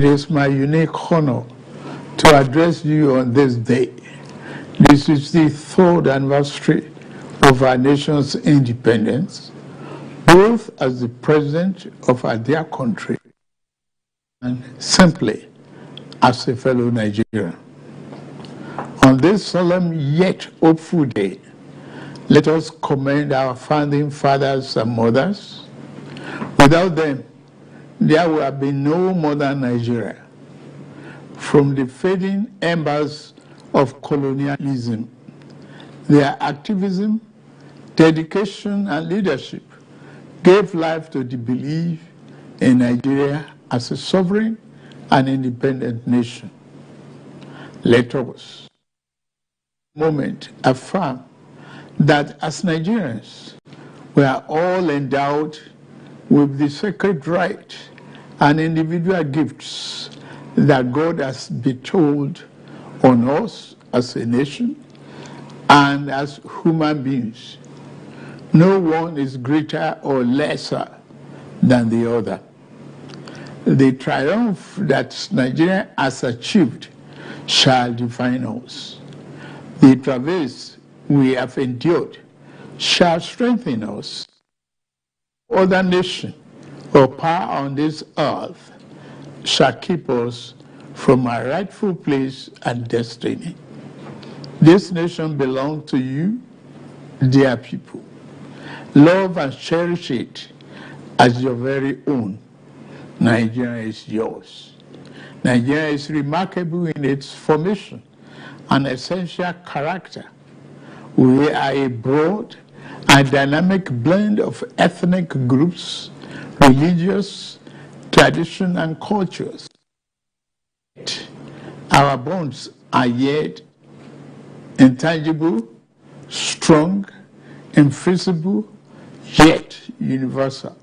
It is my unique honor to address you on this day. This is the third anniversary of our nation's independence, both as the president of our dear country and simply as a fellow Nigerian. On this solemn yet hopeful day, let us commend our founding fathers and mothers. Without them, there would have been no modern Nigeria. From the fading embers of colonialism, their activism, dedication, and leadership gave life to the belief in Nigeria as a sovereign and independent nation. Let us, moment, affirm that as Nigerians, we are all endowed with the sacred right and individual gifts that God has bestowed on us as a nation and as human beings. No one is greater or lesser than the other. The triumph that Nigeria has achieved shall define us. The travails we have endured shall strengthen us. Other nation or power on this earth shall keep us from our rightful place and destiny. This nation belongs to you, dear people. Love and cherish it as your very own. Nigeria is yours. Nigeria is remarkable in its formation and essential character. We are a broad and dynamic blend of ethnic groups, religious, tradition, and cultures. Our bonds are yet intangible, strong, invisible, yet universal.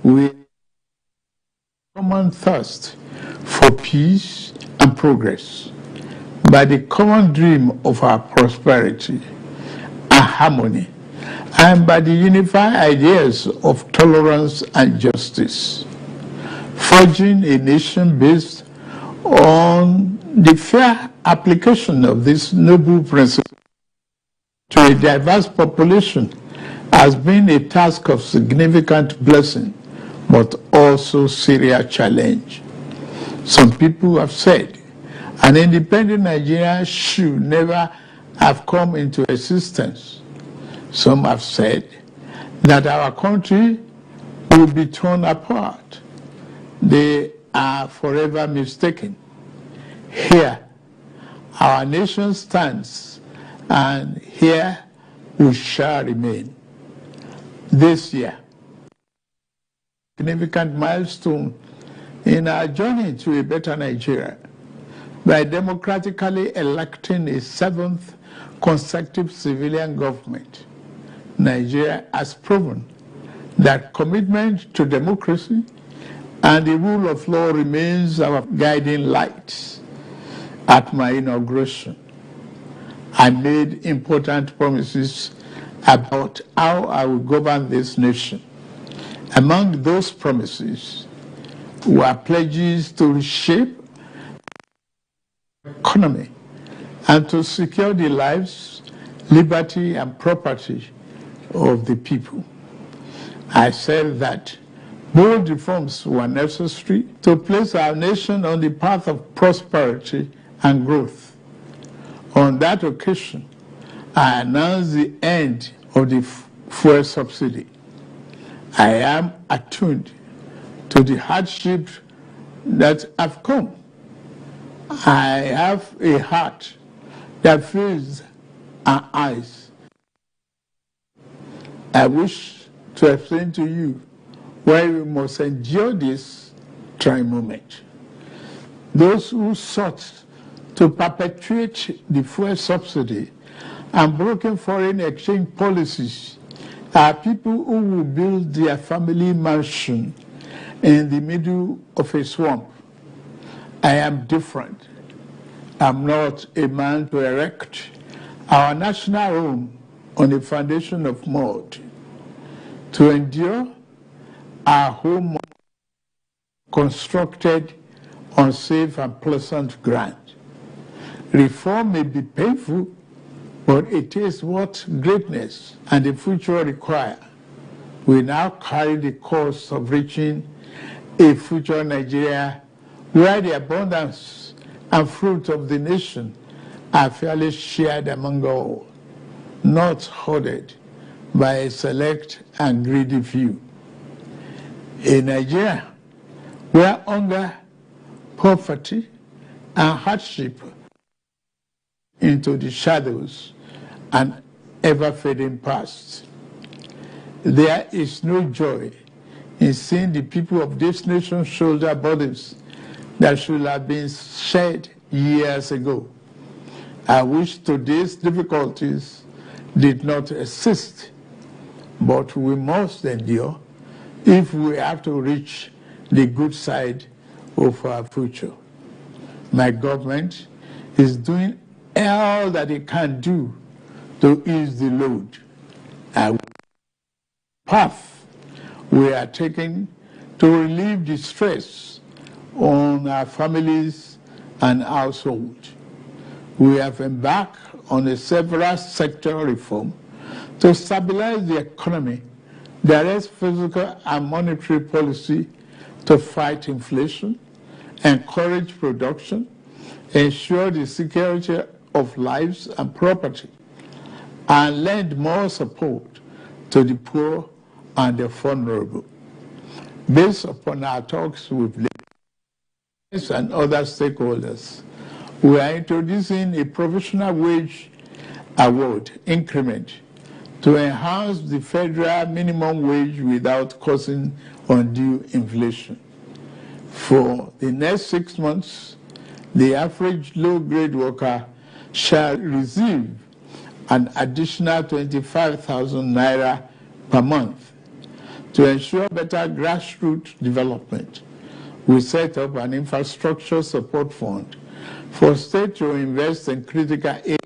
We have a common thirst for peace and progress, by the common dream of our prosperity and harmony, and by the unified ideas of tolerance and justice, forging a nation based on the fair application of this noble principle to a diverse population has been a task of significant blessing, but also serious challenge. Some people have said an independent Nigeria should never have come into existence. Some have said that our country will be torn apart. They are forever mistaken. Here, our nation stands, and here we shall remain. This year, a significant milestone in our journey to a better Nigeria, by democratically electing a seventh consecutive civilian government, Nigeria has proven that commitment to democracy and the rule of law remains our guiding light. At my inauguration, I made important promises about how I will govern this nation. Among those promises were pledges to reshape the economy and to secure the lives, liberty, and property of the people. I said that bold reforms were necessary to place our nation on the path of prosperity and growth. On that occasion, I announced the end of the fuel subsidy. I am attuned to the hardships that have come. I have a heart that feels our eyes. I wish to explain to you why we must endure this trying moment. Those who sought to perpetuate the fuel subsidy and broken foreign exchange policies are people who will build their family mansion in the middle of a swamp. I am different. I'm not a man to erect our national home on a foundation of mud. To endure our home constructed on safe and pleasant ground. Reform may be painful, but it is what greatness and the future require. We now carry the cost of reaching a future Nigeria where the abundance and fruit of the nation are fairly shared among all, not hoarded by a select and greedy few. A Nigeria where hunger, poverty, and hardship into the shadows and ever-fading past. There is no joy in seeing the people of this nation shoulder burdens that should have been shared years ago. I wish today's difficulties did not exist, but we must endure if we have to reach the good side of our future. My government is doing all that it can do to ease the load. And path we are taking to relieve the stress on our families and households. We have embarked on a several sector reform to stabilize the economy, direct physical and monetary policy to fight inflation, encourage production, ensure the security of lives and property, and lend more support to the poor and the vulnerable. Based upon our talks with leaders and other stakeholders, we are introducing a provisional wage award increment to enhance the federal minimum wage without causing undue inflation. For the next 6 months, the average low-grade worker shall receive an additional 25,000 naira per month. To ensure better grassroots development, we set up an infrastructure support fund for states to invest in critical areas.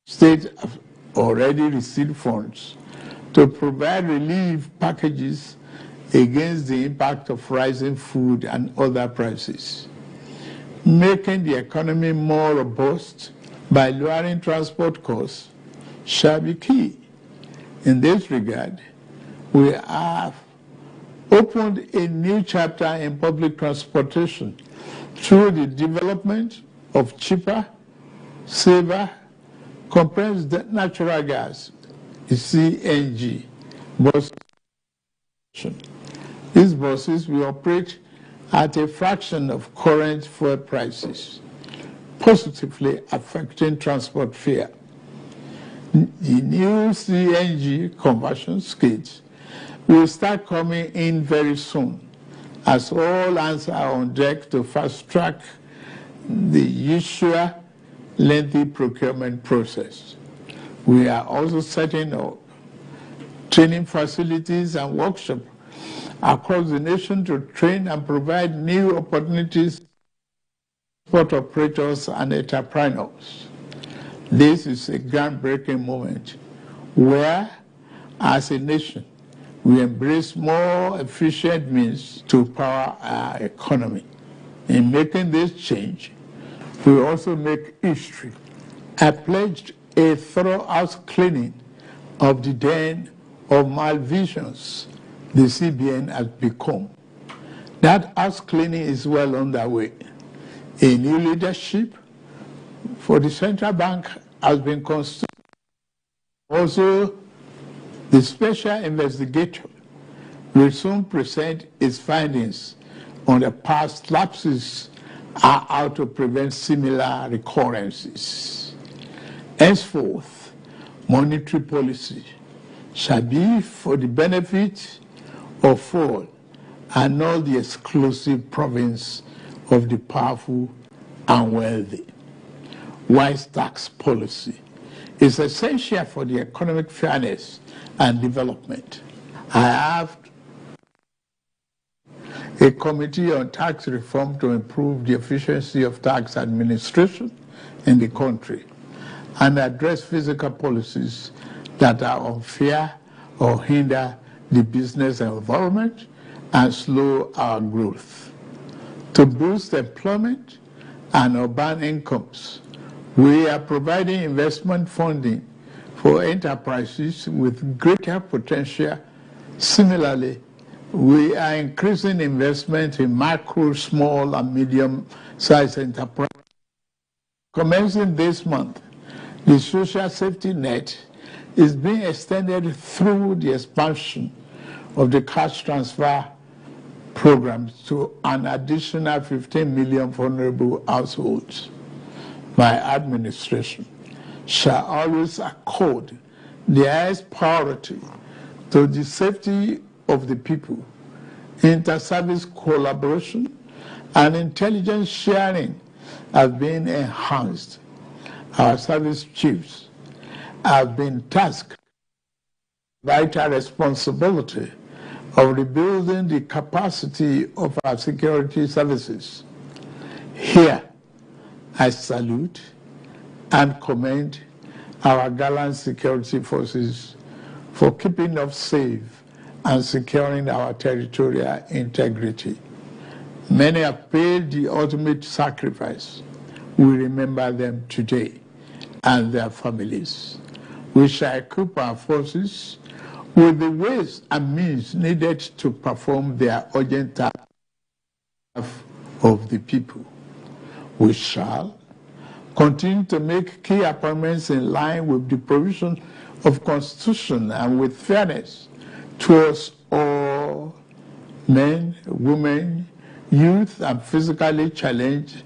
States have already received funds to provide relief packages against the impact of rising food and other prices. Making the economy more robust by lowering transport costs shall be key. In this regard, we have opened a new chapter in public transportation through the development of cheaper, safer, compressed natural gas, the CNG, buses. These buses will operate at a fraction of current fuel prices, positively affecting transport fare. The new CNG conversion kits will start coming in very soon, as all hands are on deck to fast-track the usual lengthy procurement process. We are also setting up training facilities and workshops across the nation to train and provide new opportunities for operators and entrepreneurs. This is a groundbreaking moment where, as a nation, we embrace more efficient means to power our economy. In making this change, we also make history. I pledged a thorough house cleaning of the den of malvisions the CBN has become. That house cleaning is well underway. A new leadership for the central bank has been constituted. Also, the special investigator will soon present its findings on the past lapses and how to prevent similar recurrences. Henceforth, monetary policy shall be for the benefit of all and not the exclusive province of the powerful and wealthy. Wise tax policy is essential for the economic fairness and development. I have a committee on tax reform to improve the efficiency of tax administration in the country and address fiscal policies that are unfair or hinder the business environment and slow our growth. To boost employment and urban incomes, we are providing investment funding for enterprises with greater potential. Similarly, we are increasing investment in micro, small, and medium-sized enterprises. Commencing this month, the social safety net is being extended through the expansion of the cash transfer programs to an additional 15 million vulnerable households. My administration shall always accord the highest priority to the safety of the people, inter-service collaboration, and intelligence sharing have been enhanced. Our service chiefs have been tasked with the vital responsibility of rebuilding the capacity of our security services. Here, I salute and commend our gallant security forces for keeping us safe and securing our territorial integrity. Many have paid the ultimate sacrifice. We remember them today and their families. We shall equip our forces with the ways and means needed to perform their urgent task of the people. We shall continue to make key appointments in line with the provision of Constitution and with fairness towards all men, women, youth, and physically challenged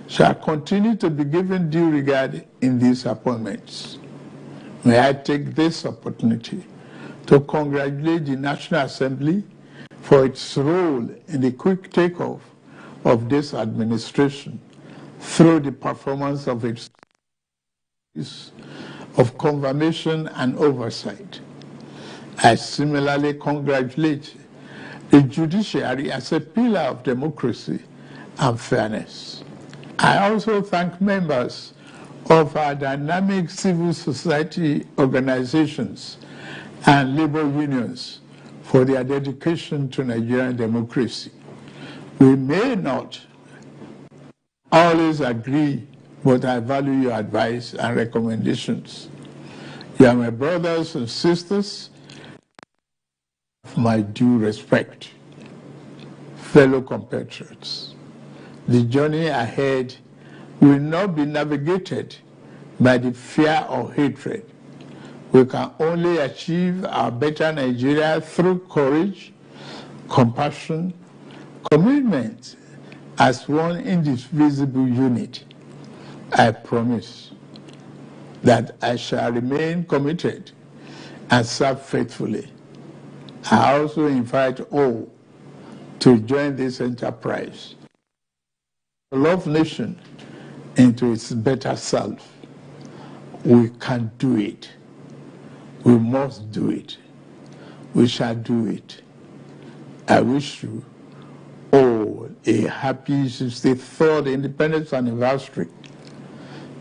shall continue to be given due regard in these appointments. May I take this opportunity to congratulate the National Assembly for its role in the quick takeoff of this administration through the performance of its of confirmation and oversight. I similarly congratulate the judiciary as a pillar of democracy and fairness. I also thank members of our dynamic civil society organizations and labor unions for their dedication to Nigerian democracy. We may not always agree, but I value your advice and recommendations. You are my brothers and sisters, my due respect. Fellow compatriots, the journey ahead will not be navigated by the fear or hatred. We can only achieve our better Nigeria through courage, compassion, commitment as one indivisible unit. I promise that I shall remain committed and serve faithfully. I also invite all to join this enterprise, to love nation into its better self. We can do it. We must do it. We shall do it. I wish you all a happy 63rd Independence Anniversary.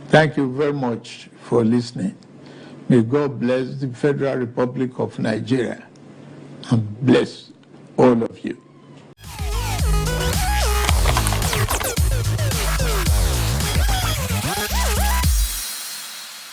Thank you very much for listening. May God bless the Federal Republic of Nigeria and bless all of you.